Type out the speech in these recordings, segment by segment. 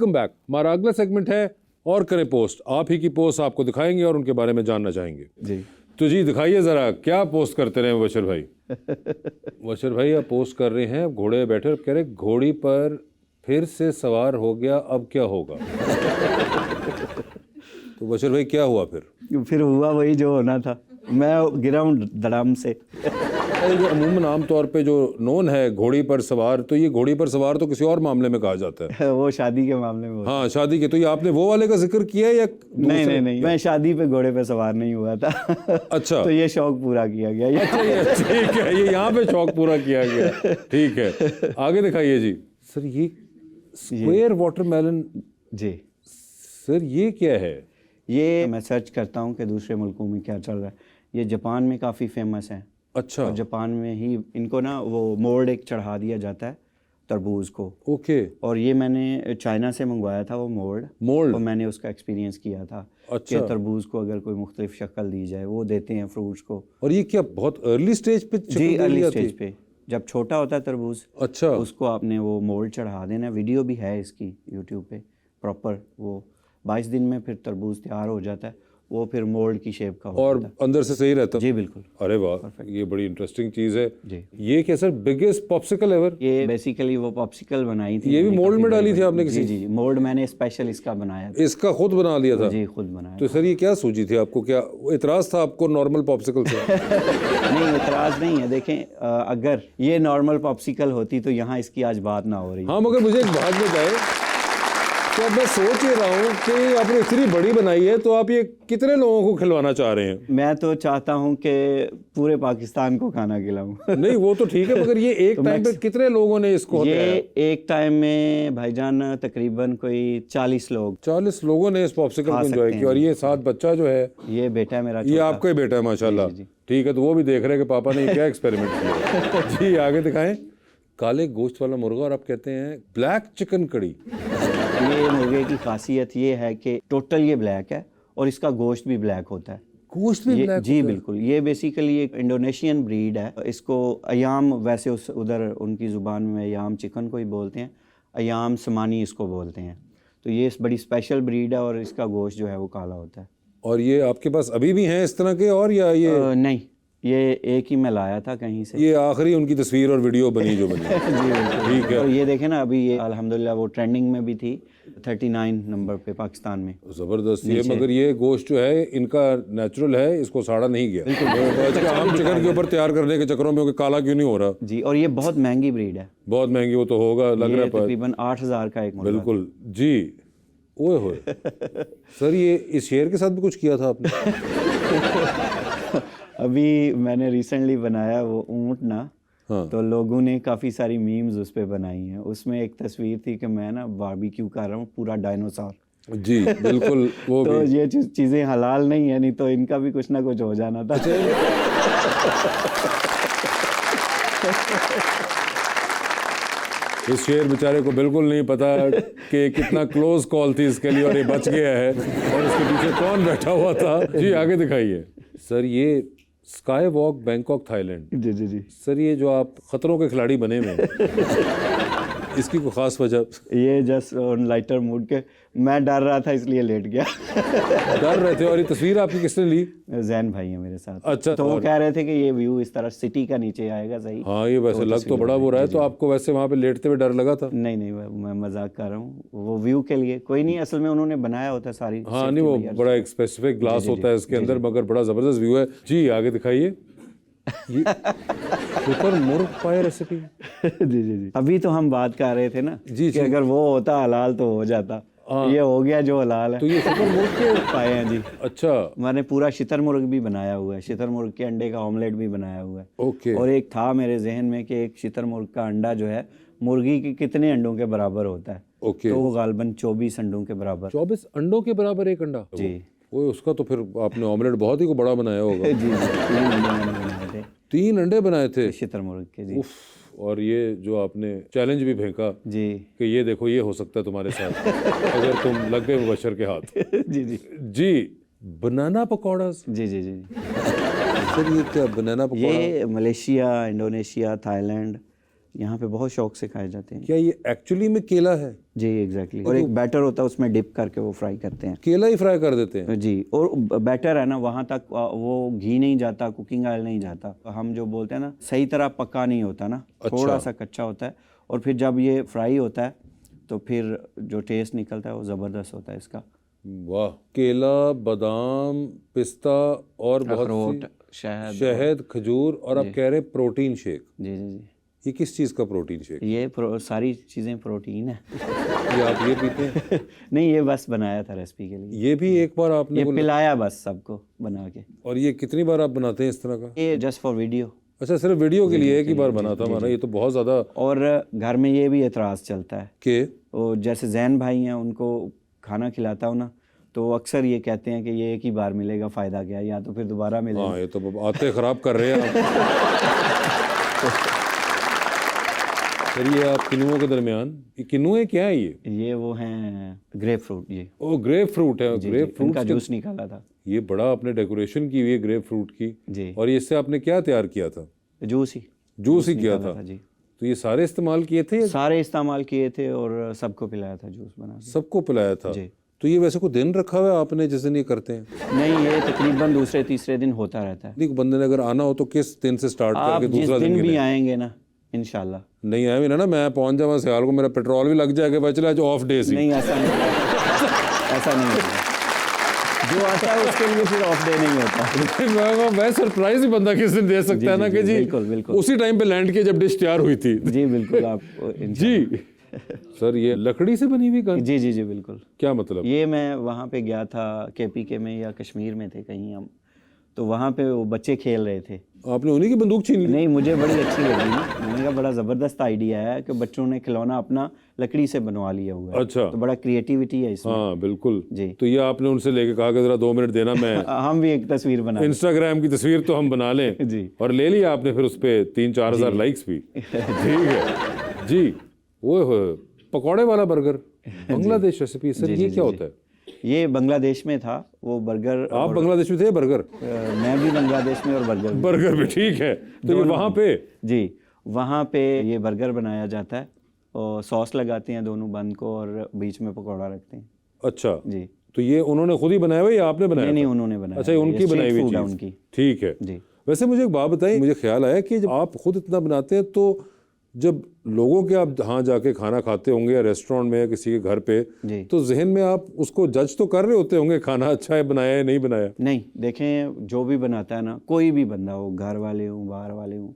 Welcome back. हमारा अगला segment है और करें पोस्ट। आप ही की पोस्ट आपको दिखाएंगे और उनके बारे में जानना चाहेंगे जी। तो जी दिखाइए जरा, क्या पोस्ट करते रहे बशर भाई? बशर भाई आप पोस्ट कर रहे हैं, घोड़े बैठे और कह रहे घोड़ी पर फिर से सवार हो गया, अब क्या होगा? तो बशर भाई क्या हुआ फिर? फिर हुआ वही जो होना था, मैं गिरा हूँ धड़ाम से। जो अमूमन आम तौर पे जो नोन है घोड़ी पर सवार, तो ये घोड़ी पर सवार तो किसी और मामले में कहा जाता है। वो शादी के मामले में होता हाँ शादी के। तो ये आपने वो वाले का जिक्र किया है या नहीं, मैं शादी पे घोड़े पे सवार नहीं हुआ था। अच्छा। तो ये शौक पूरा किया गया। अच्छा ये ठीक है, ये यहाँ पे शौक पूरा किया गया, ठीक है। आगे दिखाइए जी। सर ये स्क्वायर वाटरमेलन, जी सर ये क्या है? ये मैं सर्च करता हूँ कि दूसरे मुल्कों में क्या चल रहा है। ये जापान में काफ़ी फेमस है। अच्छा। और जापान में ही इनको ना वो मोल्ड एक चढ़ा दिया जाता है तरबूज को। ओके। और ये मैंने चाइना से मंगवाया था वो मोल्ड, और मैंने उसका एक्सपीरियंस किया था। अच्छा। कि तरबूज को अगर कोई मुख्तलिफ शक्ल दी जाए, वो देते हैं फ्रूट्स को। और ये क्या बहुत अर्ली स्टेज पे? जी अर्ली स्टेज पे, जब छोटा होता है तरबूज। अच्छा। उसको आपने वो मोल्ड चढ़ा देना। वीडियो भी है इसकी यूट्यूब पे प्रॉपर। वो 22 दिन में फिर तरबूज तैयार हो जाता है। वो फिर मोल्ड की शेप का होता और है। अंदर से सही रहता है? जी बिल्कुल। अरे वाह, ये बड़ी इंटरेस्टिंग चीज़ है जी। ये क्या सर बिगेस्ट पॉप्सिकल एवर? ये बेसिकली वो पॉप्सिकल बनाई थी। ये भी मोल्ड में डाली थी आपने किसी? जी मोल्ड मैंने स्पेशल इसका बनाया था। इसका खुद बना लिया था? जी खुद बनाया। तो सर ये क्या सूझी थी आपको? क्या इतराज था आपको नॉर्मल पॉप्सिकल से? नहीं इतराज नहीं है। देखें अगर ये नॉर्मल पॉप्सिकल होती तो यहाँ इसकी आज बात ना हो रही। हाँ मगर मुझे एक बात बताए, तो अब मैं सोच ही रहा हूँ कि आपने इतनी बड़ी बनाई है तो आप ये कितने लोगों को खिलवाना चाह रहे हैं? मैं तो चाहता हूँ कि पूरे पाकिस्तान को खाना खिलाऊं। नहीं वो तो ठीक है, मगर ये एक तो टाइम पे कितने लोगों ने इसको? ये एक टाइम में भाईजान तकरीबन कोई 40 लोग। 40 लोगों ने इस पॉप्सिकल को एंजॉय किया। और ये साथ बच्चा जो है, ये बेटा है मेरा, ये आपका ही बेटा है माशाल्लाह। ठीक है, तो वो भी देख रहे हैं कि पापा ने क्या एक्सपेरिमेंट किया। जी आगे दिखाएं। काले गोश्त वाला मुर्गा, और आप कहते हैं ब्लैक चिकन कड़ी। ये मुर्गे की खासियत ये है कि टोटल ये ब्लैक है और इसका गोश्त भी ब्लैक होता है। गोश्त भी ब्लैक? जी बिल्कुल। ये बेसिकली एक इंडोनेशियन ब्रीड है। इसको अयाम, वैसे उधर उनकी ज़ुबान में अयाम चिकन को ही बोलते हैं, अयाम समानी इसको बोलते हैं। तो ये बड़ी स्पेशल ब्रीड है और इसका गोश्त जो है वो काला होता है। और ये आपके पास अभी भी हैं इस तरह के? और या ये नहीं, ये एक ही मैं लाया था कहीं से। ये आखिरी उनकी तस्वीर और वीडियो बनी जो बनी? जी ठीक है। और ये देखें ना, अभी ये अल्हम्दुलिल्लाह वो ट्रेंडिंग में भी थी 39 नंबर पे पाकिस्तान में। जबरदस्त ये। मगर ये गोश्त जो है इनका नेचुरल है, इसको साड़ा नहीं गया। बिल्कुल। आम चिकन के ऊपर तैयार करने के चक्करों में काला क्यों नहीं हो रहा? जी। और ये बहुत महंगी ब्रीड है। बहुत महंगी? वो तो होगा, लग रहा है तकरीबन 8,000 का एक मुर्गा। बिल्कुल जी। ओए होए। सर ये इस शेर के साथ भी कुछ किया था आपने? अभी मैंने रिसेंटली बनाया वो ऊँट ना। हाँ। तो लोगों ने काफ़ी सारी मीम्स उस पर बनाई हैं। उसमें एक तस्वीर थी कि मैं ना बारबेक्यू कर रहा हूँ पूरा डायनासोर। जी बिल्कुल। वो तो भी। ये चीज़ें हलाल नहीं है, नहीं तो इनका भी कुछ ना कुछ हो जाना था। इस शेर बेचारे को बिल्कुल नहीं पता कि कितना क्लोज कॉल थी इसके लिए और ये बच गया है, और इसके पीछे कौन बैठा हुआ था। जी आगे दिखाइए। सर ये स्काई वॉक बैंकॉक थाईलैंड। जी जी जी। सर ये जो आप खतरों के खिलाड़ी बने हुए हैं, इसकी कोई खास वजह? ये जस्ट ऑन लाइटर मूड के मैं डर रहा था इसलिए लेट गया। डर रहे थे? और ये तस्वीर आपकी किसने ली? जैन भाई है मेरे साथ। अच्छा। तो वो कह रहे थे कि ये व्यू इस तरह सिटी का नीचे आएगा सही। हाँ ये वैसे लग तो बड़ा वो रहा है। तो आपको वैसे वहाँ पे लेटते हुए डर लगा था? नहीं नहीं, मैं मजाक कर रहा हूँ। वो व्यू के लिए कोई नहीं, असल में उन्होंने बनाया होता है सारी। हाँ नहीं, वो बड़ा एक स्पेसिफिक ग्लास होता है इसके अंदर, मगर बड़ा जबरदस्त व्यू है। जी आगे दिखाइए। सुपर मुर्ग पाए रेसिपी। जी जी जी। अभी तो हम बात कर रहे थे ना जी कि अगर वो होता हलाल तो हो जाता। ये हो गया जो हलाल है। तो ये सुपर मुर्ग के पाए हैं जी। अच्छा। मैंने पूरा शितर मुर्ग भी बनाया हुआ है, शितर मुर्ग के अंडे का ऑमलेट भी बनाया हुआ है। ओके। और एक था मेरे जहन में कि एक शितर मुर्ग का अंडा जो है मुर्गी के कितने अंडों के बराबर होता है। ओके। तो वो गालबन 24 अंडों के बराबर। 24 अंडों के बराबर एक अंडा? जी। वो उसका तो फिर आपने ऑमलेट बहुत ही को बड़ा बनाया होगा। जी 3 अंडे मैंने बनाए थे। 3 अंडे बनाए थे शितर मुर्ग के? जी। उफ। और ये जो आपने चैलेंज भी फेंका जी कि ये देखो ये हो सकता है तुम्हारे साथ अगर तुम लग गए मुबशर के हाथ। जी जी जी बनाना पकौड़ास। जी जी जी। सर ये क्या बनाना पकौड़ा? ये मलेशिया, इंडोनेशिया, थाईलैंड, यहाँ पे बहुत शौक से खाए जाते हैं। क्या ये एक्चुअली में केला है? जी एग्जैक्टली। और एक बैटर होता है, उसमें डिप करके वो फ्राई करते हैं। केला ही फ्राई कर देते हैं? जी। और बैटर है ना, वहाँ तक वो घी नहीं जाता, कुकिंग ऑयल नहीं जाता। हम जो बोलते हैं ना, सही तरह पका नहीं होता ना, थोड़ा सा कच्चा होता है। और फिर जब ये फ्राई होता है तो फिर जो टेस्ट निकलता है वो ज़बरदस्त होता है इसका। वाह। केला, बादाम, पिस्ता और बहुत सी शहद, खजूर, और आप कह रहे हैं प्रोटीन शेक। जी जी जी। ये किस चीज़ का प्रोटीन शेक? ये सारी चीज़ें प्रोटीन है। ये आप ये पीते हैं? नहीं, ये बस बनाया था रेसिपी के लिए। ये भी एक बार आपने ये पिलाया बस सबको बना के। और ये कितनी बार आप बनाते हैं इस तरह का? ये जस्ट फॉर वीडियो। अच्छा, सिर्फ वीडियो के लिए एक ही बार बना था हमारा? ये तो बहुत ज़्यादा। और घर में ये भी एतराज़ चलता है कि वो जैसे जैन भाई हैं, उनको खाना खिलाता हूँ ना, तो वो अक्सर ये कहते हैं कि ये एक ही बार मिलेगा, फ़ायदा क्या, या तो फिर दोबारा मिलेगा। हाँ, ये तो आते ख़राब कर रहे हैं आप। सर ये आप किनुओं के दरमियान, ये किनुए क्या है? ये वो हैं ग्रेप फ्रूट। जी। ओ, ग्रेप फ्रूट है। ग्रेप फ्रूट का जूस निकाला था। ये बड़ा आपने डेकोरेशन की हुई है ग्रेप फ्रूट की। जी। और इससे आपने क्या तैयार किया था? जूस ही किया था। जी। तो ये सारे इस्तेमाल किए थे? सारे इस्तेमाल किए थे और सबको पिलाया था जूस बना के। सबको पिलाया था? जी। तो ये वैसे कोई दिन रखा हुआ है आपने जिस दिन ये करते हैं? नहीं, ये तकरीबन दूसरे तीसरे दिन होता रहता है। देखो, बंदे ने अगर आना हो तो किस दिन से स्टार्ट करके दूसरा दिन? जिस दिन भी आएंगे ना, इंशाल्लाह। नहीं आए भी ना, मैं पहुंच जाऊँ सियाल को, मेरा पेट्रोल भी लग जाएगा, बच रहा है ऑफ डे से। नहीं, ऐसा नहीं ऐसा नहीं होता। जो आता है उसके लिए फिर ऑफ डे नहीं होता। मैं सरप्राइज ही बंदा किस दिन दे सकता है ना कि जी बिल्कुल बिल्कुल उसी टाइम पे लैंड किया जब डिश तैयार हुई थी। जी बिल्कुल। आप जी। सर ये लकड़ी से बनी हुई गन? जी जी जी बिल्कुल। क्या मतलब? ये मैं वहाँ पे गया था, KPK में या कश्मीर में थे कहीं हम, तो वहाँ पे वो बच्चे खेल रहे थे। आपने उन्हीं की बंदूक छीन ली? नहीं, मुझे बड़ी अच्छी लगी ना, मैंने कहा बड़ा ज़बरदस्त आइडिया है कि बच्चों ने खिलौना अपना लकड़ी से बनवा लिया हुआ है। अच्छा। तो बड़ा क्रिएटिविटी है इसमें। हाँ बिल्कुल जी। तो ये आपने उनसे लेके कहा कि जरा 2 मिनट देना, मैं हम भी एक तस्वीर बना, इंस्टाग्राम की तस्वीर तो हम बना लें। जी। और ले लिया आपने फिर उस पर 3-4 हज़ार लाइक्स भी। ठीक है जी। वो पकौड़े वाला बर्गर, बांग्लादेश रेसिपी। सर ये क्या होता है? ये बांग्लादेश में था वो बर्गर। आप बांग्लादेश में थे? बर्गर? मैं भी बांग्लादेश में, और बर्गर भी। ठीक है। तो ये वहाँ पे? जी, वहाँ पे ये बर्गर बनाया जाता है और सॉस लगाते हैं दोनों बंद को और बीच में पकौड़ा रखते हैं। अच्छा जी। तो ये उन्होंने खुद ही बनाया हुआ या आपने बनाया? नहीं, उन्होंने बनाया। अच्छा, उनकी बनाई हुई चीज़। उनकी। ठीक है जी। वैसे मुझे एक बात बताइए, मुझे ख्याल आया कि जब आप खुद इतना बनाते हैं तो जब लोगों के आप हाँ जाके खाना खाते होंगे या रेस्टोरेंट में या किसी के घर पे, तो जहन में आप उसको जज तो कर रहे होते होंगे, खाना अच्छा है, बनाया है नहीं बनाया? नहीं, देखें जो भी बनाता है ना, कोई भी बंदा हो, घर वाले हों बाहर वाले हों,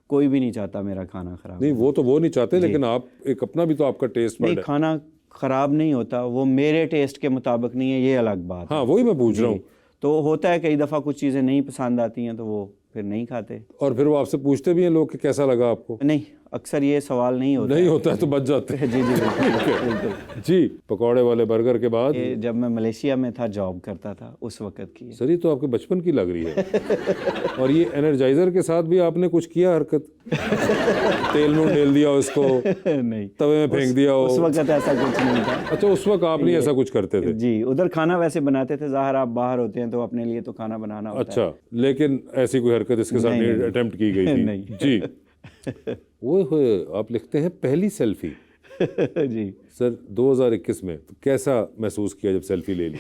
कोई भी नहीं चाहता मेरा खाना खराब। नहीं, वो नहीं चाहते, लेकिन आप एक अपना भी तो आपका टेस्ट नहीं, खाना खराब नहीं होता, वो मेरे टेस्ट के मुताबिक नहीं है, ये अलग बात। हाँ वही मैं पूछ रहा हूँ। तो होता है कई दफ़ा कुछ चीज़ें नहीं पसंद आती हैं तो वो फिर नहीं खाते। और फिर वो आपसे पूछते भी हैं लोग कि कैसा लगा आपको? नहीं, अक्सर ये सवाल नहीं होता है तो बच जाते हैं। जी जी बिल्कुल। जी। पकौड़े वाले बर्गर के बाद ये जब मैं मलेशिया में था, जॉब करता था, उस वक्त की। सर ये तो आपके बचपन की लग रही है। और ये एनर्जाइजर के साथ भी आपने कुछ किया हरकत? तेल में ढेल दिया उसको? नहीं, तवे में फेंक दिया हो? उस वक्त ऐसा कुछ नहीं था। अच्छा, उस वक्त आप नहीं ऐसा कुछ करते थे? जी, उधर खाना वैसे बनाते थे, ज़ाहिर आप बाहर होते हैं तो अपने लिए तो खाना बनाना होता है। अच्छा, लेकिन ऐसी कोई हरकत इसके साथ नहीं अटेम्प्ट की गई थी? नहीं। जी। वो आप लिखते हैं पहली सेल्फी। जी सर 2021 में तो कैसा महसूस किया जब सेल्फी ले ली?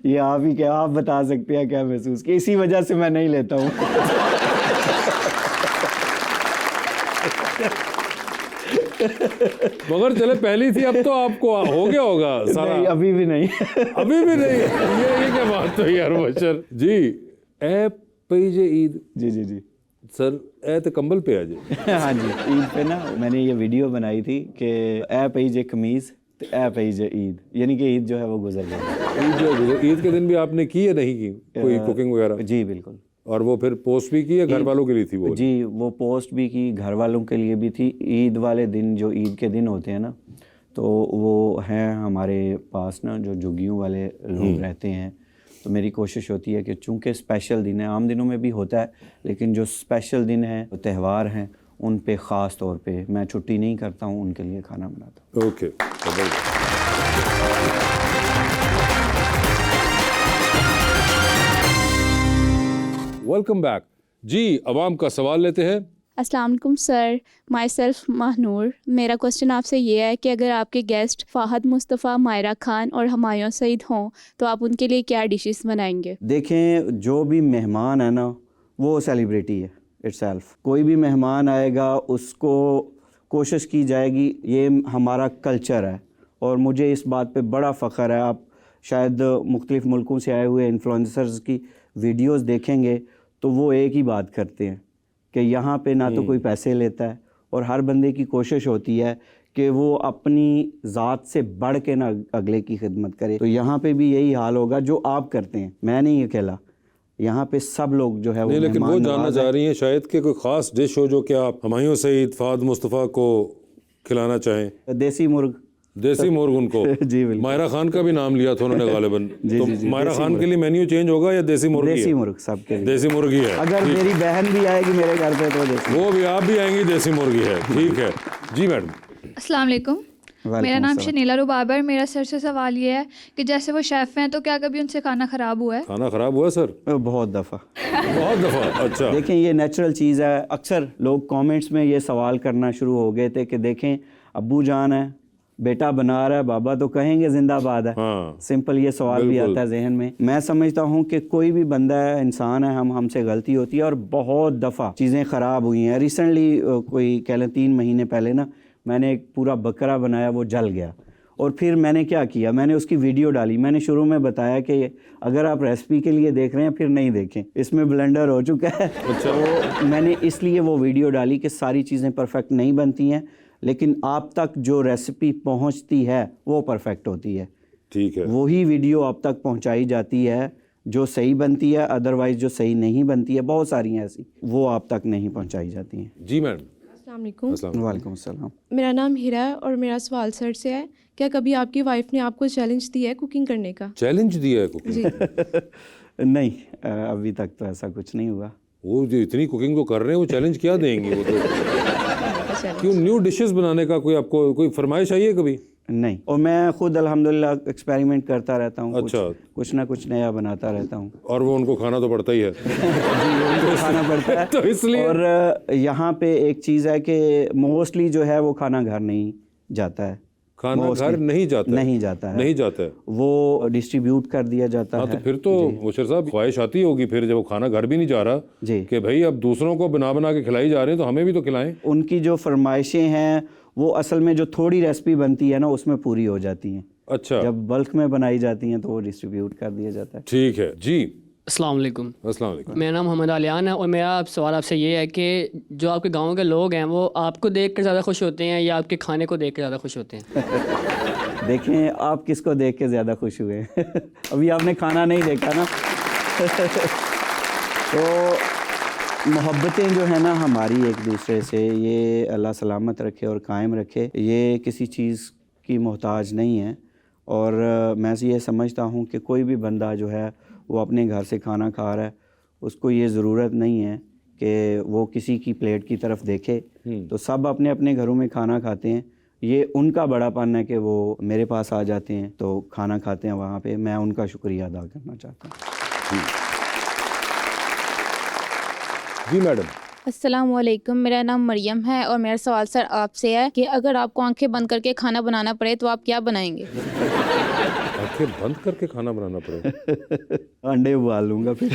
ये आप ही क्या, आप बता सकते हैं क्या महसूस किया? इसी वजह से मैं नहीं लेता हूँ। मगर चले पहली थी, अब तो आपको हो गया होगा सारा। नहीं, अभी भी नहीं। अभी भी नहीं? ये क्या बात है यार बशर जी। ए पीजे ईद। जी जी जी सर ए तो कंबल पे आज। हाँ जी, ईद पे ना मैंने ये वीडियो बनाई थी कि ए पीजे कमीज तो ए पीजे ईद, यानी कि ईद जो है वो गुजर गई। ईद के दिन भी आपने की या नहीं की कोई कुकिंग वगैरह? जी बिल्कुल। और वो फिर पोस्ट भी की या घर वालों के लिए थी वो? जी, वो पोस्ट भी की, घर वालों के लिए भी थी। ईद वाले दिन, जो ईद के दिन होते हैं ना, तो वो हैं हमारे पास ना जो झुग्गियों वाले लोग रहते हैं, तो मेरी कोशिश होती है कि चूँकि स्पेशल दिन है, आम दिनों में भी होता है, लेकिन जो स्पेशल दिन है, त्यौहार हैं, उन पे ख़ास तौर पे मैं छुट्टी नहीं करता हूँ, उनके लिए खाना बनाता हूँ। ओके। वेलकम बैक जी। अवाम का सवाल लेते हैं। अस्सलाम वालेकुम सर, माई सेल्फ महानूर। मेरा क्वेश्चन आपसे ये है कि अगर आपके गेस्ट फ़ाहद मुस्तफ़ा, मायरा खान और हुमायूं सईद हों तो आप उनके लिए क्या डिशेस बनाएंगे? देखें, जो भी मेहमान है ना वो सेलिब्रिटी है इटसेल्फ। कोई भी मेहमान आएगा उसको कोशिश की जाएगी, ये हमारा कल्चर है और मुझे इस बात पे बड़ा फ़ख्र है। आप शायद मुख्तलिफ़ मुल्कों से आए हुए इन्फ्लुएंसर्स की वीडियोस देखेंगे तो वो एक ही बात करते हैं कि यहाँ पे ना तो कोई पैसे लेता है और हर बंदे की कोशिश होती है कि वो अपनी ज़ात से बढ़ के ना अगले की खिदमत करे। तो यहाँ पे भी यही हाल होगा जो आप करते हैं, मैं नहीं अकेला, यहाँ पे सब लोग जो है वो नहीं, लेकिन वो जानना चाह रही हैं शायद कि कोई ख़ास डिश हो जो कि आप हुमायूं सईद, फ़ाहद मुस्तफ़ा को खिलाना चाहें। देसी मुर्ग। देसी मुर्ग उनको जी बिल्कुल। मायरा खान का भी नाम लिया था उन्होंने गालिबन। तो मायरा खान के लिए मेन्यू चेंज होगा या देसी मुर्गी देसी है? मुर्ग सबके लिए। देसी मुर्गी है। अगर मेरी बहन भी आएगी मेरे घर पे तो देसी। वो भी, आप भी आएंगी, देसी मुर्गी है। ठीक है जी मैडम। अस्सलाम वालेकुम, मेरा नाम शनीला रुबाबर। मेरा सर से सवाल ये है कि जैसे वो शेफ़ हैं तो क्या कभी उनसे खाना ख़राब हुआ है? खाना ख़राब हुआ सर? बहुत दफ़ा। बहुत दफ़ा? अच्छा। देखें, ये नेचुरल चीज़ है। अक्सर लोग कमेंट्स में ये सवाल करना शुरू हो गए थे कि देखें अब्बू जान है, बेटा बना रहा है, बाबा तो कहेंगे जिंदाबाद है। हाँ। सिंपल ये सवाल भी आता है जहन में। मैं समझता हूँ कि कोई भी बंदा है, इंसान है, हमसे गलती होती है और बहुत दफ़ा चीज़ें ख़राब हुई हैं। रिसेंटली कोई कह लें 3 महीने पहले ना मैंने एक पूरा बकरा बनाया, वो जल गया और फिर मैंने क्या किया, मैंने उसकी वीडियो डाली। मैंने शुरू में बताया कि अगर आप रेसिपी के लिए देख रहे हैं फिर नहीं देखें, इसमें ब्लेंडर हो चुका है। अच्छा। तो मैंने इसलिए वो वीडियो डाली कि सारी चीज़ें परफेक्ट नहीं बनती हैं, लेकिन आप तक जो रेसिपी पहुंचती है वो परफेक्ट होती है। ठीक है। वही वीडियो आप तक पहुंचाई जाती है जो सही बनती है, अदरवाइज़ जो सही नहीं बनती है, बहुत सारी हैं ऐसी, वो आप तक नहीं पहुंचाई जाती हैं। जी मैडम। अस्सलाम वालेकुम। वालेकुम अस्सलाम। मेरा नाम हीरा है और मेरा सवाल सर से है, क्या कभी आपकी वाइफ ने आपको चैलेंज दिया है कुकिंग करने का? चैलेंज दिया है कुकिंग? जी। नहीं, अभी तक तो ऐसा कुछ नहीं हुआ। वो जो इतनी कुकिंग तो कर रहे हैं वो चैलेंज क्या देंगी? वो तो क्यों, न्यू डिशेस बनाने का कोई आपको कोई फरमाइश आई है कभी? नहीं, और मैं खुद अल्हम्दुलिल्लाह एक्सपेरिमेंट करता रहता हूँ। अच्छा। कुछ ना कुछ नया बनाता रहता हूँ। और वो उनको खाना तो पड़ता ही है। जी, उनको खाना पड़ता है। तो इसलिए और यहाँ पे एक चीज़ है कि मोस्टली जो है वो खाना घर नहीं जाता है। खाना घर नहीं जाता है? नहीं जाता है। नहीं जाता है, वो डिस्ट्रीब्यूट कर दिया जाता हाँ। है। तो फिर तो मुशर्रफ साहब ख्वाहिश आती होगी फिर, जब वो खाना घर भी नहीं जा रहा जी, कि भाई अब दूसरों को बना बना के खिलाई जा रहे हैं तो हमें भी तो खिलाएं। उनकी जो फरमाइशें हैं वो असल में जो थोड़ी रेसिपी बनती है ना उसमें पूरी हो जाती हैं। अच्छा। जब बल्क में बनाई जाती हैं तो वो डिस्ट्रीब्यूट कर दिया जाता है। ठीक है जी। अस्सलाम वालेकुम। अस्सलाम वालेकुम। मेरा नाम मोहम्मद आलियान है और मेरा सवाल आपसे ये है कि जो आपके गांव के लोग हैं वो आपको देख कर ज़्यादा खुश होते हैं या आपके खाने को देख कर ज़्यादा खुश होते हैं? देखें, आप किसको देख के ज़्यादा खुश हुए? अभी आपने खाना नहीं देखा ना। तो मोहब्बतें जो है ना हमारी एक दूसरे से, ये अल्लाह सलामत रखे और कायम रखे, ये किसी चीज़ की मोहताज नहीं है। और मैं ये समझता हूँ कि कोई भी बंदा जो है वो अपने घर से खाना खा रहा है, उसको ये ज़रूरत नहीं है कि वो किसी की प्लेट की तरफ देखे। तो सब अपने अपने घरों में खाना खाते हैं, ये उनका बड़ापन है कि वो मेरे पास आ जाते हैं तो खाना खाते हैं वहाँ पे। मैं उनका शुक्रिया अदा करना चाहता हूँ। जी मैडम। अस्सलाम वालेकुम, मेरा नाम मरियम है और मेरा सवाल सर आपसे है कि अगर आपको आंखें बंद करके खाना बनाना पड़े तो आप क्या बनाएंगे? आंखें बंद करके खाना बनाना पड़े? अंडे उबाल लूँगा फिर।